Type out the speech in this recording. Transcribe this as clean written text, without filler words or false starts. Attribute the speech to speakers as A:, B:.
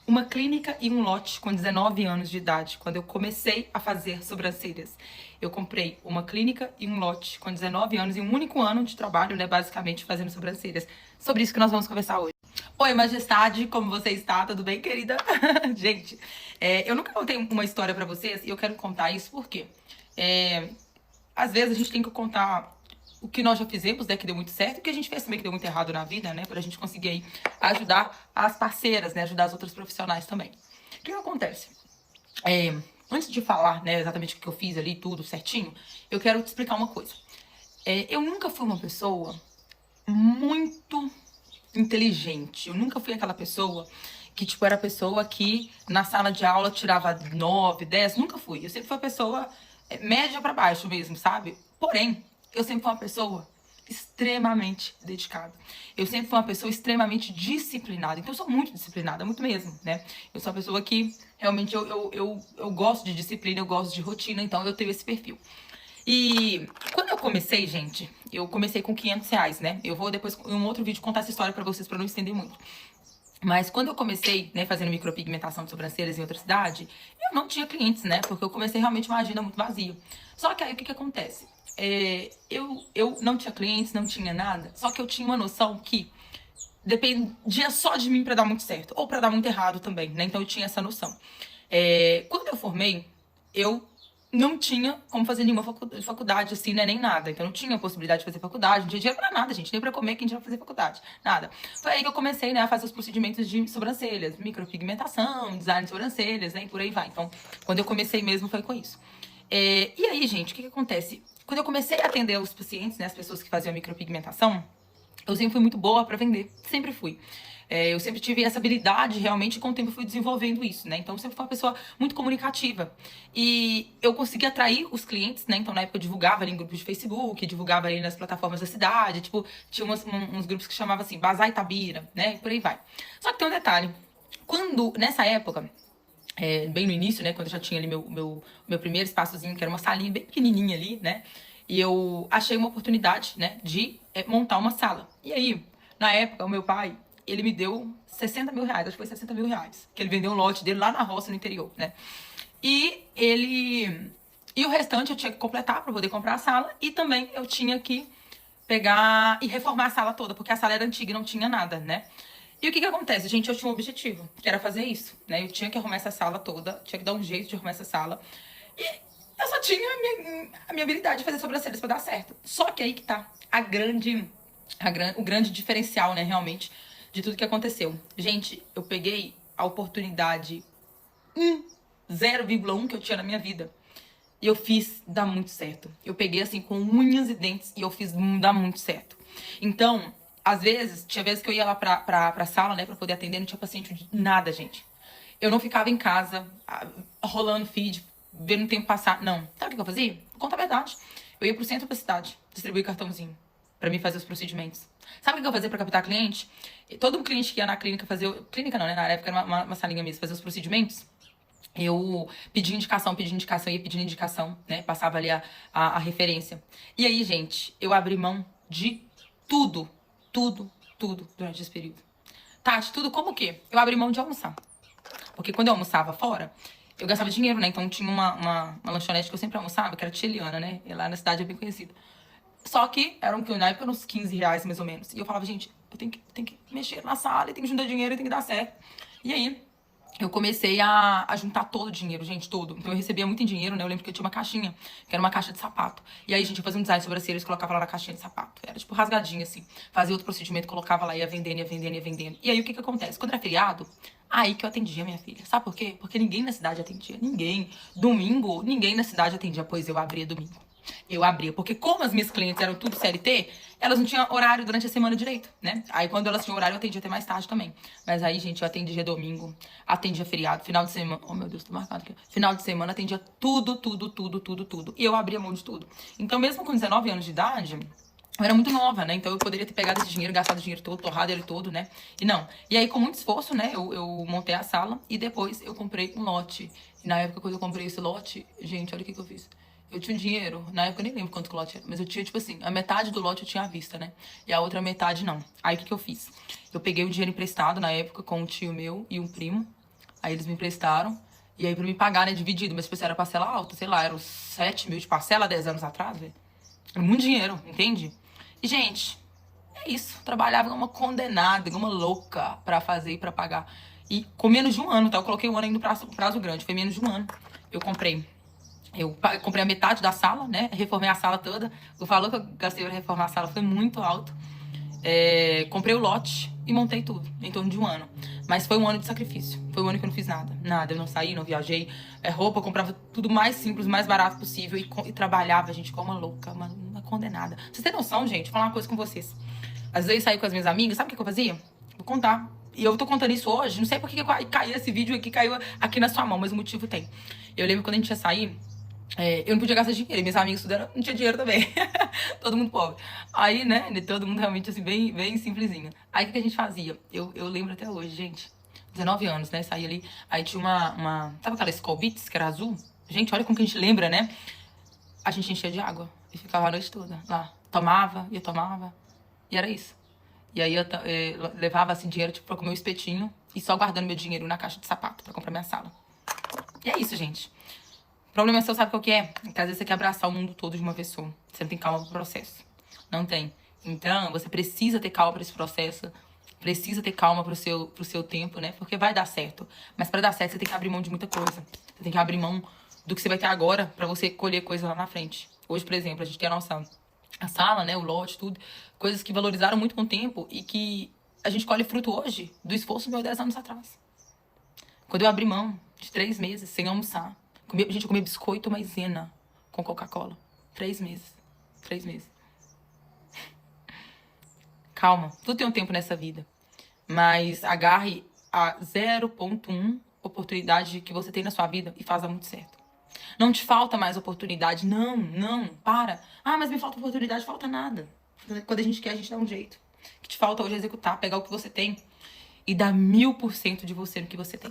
A: uma clínica e um lote com 19 anos de idade, quando eu comecei a fazer sobrancelhas. Eu comprei uma clínica e um lote com 19 anos e um único ano de trabalho, né, basicamente fazendo sobrancelhas. Sobre isso que nós vamos conversar hoje. Oi, majestade, como você está? Tudo bem, querida? Gente, eu nunca contei uma história pra vocês e eu quero contar isso porque às vezes a gente tem que contar o que nós já fizemos, né, que deu muito certo, e o que a gente fez também que deu muito errado na vida, né, pra gente conseguir aí ajudar as parceiras, né, ajudar as outras profissionais também. O que acontece? Antes de falar, né, exatamente o que eu fiz ali, tudo certinho, eu quero te explicar uma coisa. Eu nunca fui uma pessoa muito inteligente. Eu nunca fui aquela pessoa que, tipo, era a pessoa que na sala de aula tirava 9, 10. Nunca fui. Eu sempre fui uma pessoa média pra baixo mesmo, sabe? Porém, eu sempre fui uma pessoa extremamente dedicada. Eu sempre fui uma pessoa extremamente disciplinada. Então, eu sou muito disciplinada, muito mesmo, né? Eu sou uma pessoa que realmente eu gosto de disciplina, eu gosto de rotina, então eu tenho esse perfil. E quando eu comecei, gente, eu comecei com R$ 500, né? Eu vou depois, em um outro vídeo, contar essa história pra vocês, pra não estender muito. Mas quando eu comecei, né, fazendo micropigmentação de sobrancelhas em outra cidade, eu não tinha clientes, né? Porque eu comecei realmente uma agenda muito vazia. Só que aí o que acontece? Eu não tinha clientes, não tinha nada, só que eu tinha uma noção que dependia só de mim pra dar muito certo, ou pra dar muito errado também, né? Então eu tinha essa noção. Quando eu formei, eu não tinha como fazer nenhuma faculdade, assim, né, nem nada. Então não tinha possibilidade de fazer faculdade, não tinha dinheiro pra nada, gente, nem pra comer, quem tinha fazer faculdade, nada. Foi aí que eu comecei, né, a fazer os procedimentos de sobrancelhas, micropigmentação, design de sobrancelhas, né, e por aí vai. Então, quando eu comecei mesmo, foi com isso. E aí, gente, o que acontece? Quando eu comecei a atender os pacientes, né, as pessoas que faziam micropigmentação, eu sempre fui muito boa pra vender, sempre fui. Eu sempre tive essa habilidade, realmente, e com o tempo eu fui desenvolvendo isso, né? Então, eu sempre fui uma pessoa muito comunicativa. E eu consegui atrair os clientes, né? Então, na época, eu divulgava ali em grupos de Facebook, divulgava ali nas plataformas da cidade. Tipo, tinha uns grupos que chamavam assim, Bazar Itabira, né? E por aí vai. Só que tem um detalhe. Nessa época, bem no início, né? Quando eu já tinha ali meu primeiro espaçozinho, que era uma salinha bem pequenininha ali, né? E eu achei uma oportunidade, né? De montar uma sala. E aí, na época, o meu pai, ele me deu R$ 60.000, acho que foi R$ 60.000. Que ele vendeu um lote dele lá na roça, no interior, né? E ele... E o restante eu tinha que completar pra poder comprar a sala. E também eu tinha que pegar e reformar a sala toda, porque a sala era antiga e não tinha nada, né? E o que acontece? Gente, eu tinha um objetivo, que era fazer isso, né? Eu tinha que arrumar essa sala toda, tinha que dar um jeito de arrumar essa sala. E eu só tinha a minha habilidade de fazer sobrancelhas pra dar certo. Só que aí que tá o grande diferencial, né, realmente, de tudo que aconteceu. Gente, eu peguei a oportunidade 0,1 que eu tinha na minha vida. E eu fiz dar muito certo. Eu peguei assim com unhas e dentes e eu fiz dar muito certo. Então, às vezes, tinha vezes que eu ia lá pra sala, né, pra poder atender, não tinha paciente de nada, gente. Eu não ficava em casa, rolando feed, vendo o tempo passar. Não. Sabe o que eu fazia? Vou contar a verdade. Eu ia pro centro da cidade, distribuir cartãozinho pra mim fazer os procedimentos. Sabe o que eu fazia pra captar cliente? Todo cliente que ia na clínica fazer... Clínica não, né? Na época era uma salinha mesmo, fazer os procedimentos. Eu pedia indicação, ia pedindo indicação, né? Passava ali a referência. E aí, gente, eu abri mão de tudo, tudo, tudo durante esse período. Tati, tudo como o quê? Eu abri mão de almoçar. Porque quando eu almoçava fora, eu gastava dinheiro, né? Então tinha uma lanchonete que eu sempre almoçava, que era Tiliana, né? E lá na cidade é bem conhecida. Só que eram, na época, uns R$ 15 mais ou menos. E eu falava, gente, eu tenho que mexer na sala, e tenho que juntar dinheiro, e tem que dar certo. E aí, eu comecei a juntar todo o dinheiro, gente, todo. Então eu recebia muito em dinheiro, né? Eu lembro que eu tinha uma caixinha, que era uma caixa de sapato. E aí, gente, eu fazia um design de sobrancelhas e colocava lá na caixinha de sapato. Era tipo rasgadinha, assim. Fazia outro procedimento, colocava lá, ia vendendo, ia vendendo, ia vendendo. E aí, o que acontece? Quando era feriado, aí que eu atendia minha filha. Sabe por quê? Porque ninguém na cidade atendia. Ninguém. Domingo, ninguém na cidade atendia, pois eu abria domingo. Eu abria, porque como as minhas clientes eram tudo CLT, elas não tinham horário durante a semana direito, né? Aí quando elas tinham horário, eu atendia até mais tarde também. Mas aí, gente, eu atendia domingo, atendia feriado, final de semana. Oh, meu Deus, tô marcado aqui. Final de semana, atendia tudo, tudo, tudo, tudo, tudo. E eu abria mão de tudo. Então, mesmo com 19 anos de idade, eu era muito nova, né? Então eu poderia ter pegado esse dinheiro, gastado o dinheiro todo, torrado ele todo, né? E não. E aí, com muito esforço, né? Eu montei a sala e depois eu comprei um lote. E na época, quando eu comprei esse lote, gente, olha o que eu fiz. Eu tinha um dinheiro, na época eu nem lembro quanto que o lote era, mas eu tinha, tipo assim, a metade do lote eu tinha à vista, né? E a outra metade não. Aí o que eu fiz? Eu peguei o dinheiro emprestado na época com um tio meu e um primo. Aí eles me emprestaram. E aí pra me pagar, né, dividido. Mas se era parcela alta, sei lá, eram 7 mil de parcela 10 anos atrás, velho. Era muito dinheiro, entende? E, gente, é isso. Trabalhava como uma condenada, como uma louca pra fazer e pra pagar. E com menos de um ano, tá? Eu coloquei um ano ainda no prazo grande. Foi menos de um ano. Eu comprei a metade da sala, né? Reformei a sala toda. O valor que eu gastei pra reformar a sala foi muito alto. Comprei o lote e montei tudo em torno de um ano. Mas foi um ano de sacrifício. Foi um ano que eu não fiz nada. Nada. Eu não saí, não viajei. Roupa, eu comprava tudo mais simples, mais barato possível. E trabalhava, gente, como uma louca, uma condenada. Vocês têm noção, gente? Vou falar uma coisa com vocês. Às vezes eu saí com as minhas amigas. Sabe o que eu fazia? Vou contar. E eu tô contando isso hoje. Não sei por que caiu esse vídeo aqui, caiu aqui na sua mão, mas o motivo tem. Eu lembro quando a gente ia sair. Eu não podia gastar dinheiro, e meus amigos estudaram, não tinha dinheiro também. Todo mundo pobre. Aí, né, todo mundo realmente assim, bem simplesinho. Aí o que a gente fazia? Eu lembro até hoje, gente. 19 anos, né? Saí ali. Aí tinha sabe aquela Skol Beats, que era azul? Gente, olha como que a gente lembra, né? A gente enchia de água e ficava a noite toda lá. Tomava. E era isso. E aí eu levava assim dinheiro tipo, pra comer um espetinho e só guardando meu dinheiro na caixa de sapato pra comprar minha sala. E é isso, gente. O problema seu, sabe qual que é? Que às vezes você quer abraçar o mundo todo de uma vez só. Você não tem calma pro processo. Não tem. Então, você precisa ter calma pra esse processo. Precisa ter calma pro seu tempo, né? Porque vai dar certo. Mas pra dar certo, você tem que abrir mão de muita coisa. Você tem que abrir mão do que você vai ter agora pra você colher coisa lá na frente. Hoje, por exemplo, a gente tem a sala, né? O lote, tudo. Coisas que valorizaram muito com o tempo e que a gente colhe fruto hoje do esforço meu 10 anos atrás. Quando eu abri mão de 3 meses sem almoçar. Gente, eu comia biscoito maisena com Coca-Cola. 3 meses. 3 meses. Calma, tudo tem um tempo nessa vida. Mas agarre a 0,1 oportunidade que você tem na sua vida e faça muito certo. Não te falta mais oportunidade. Não, para. Ah, mas me falta oportunidade. Falta nada. Quando a gente quer, a gente dá um jeito. O que te falta hoje é executar, pegar o que você tem e dar 1000% de você no que você tem.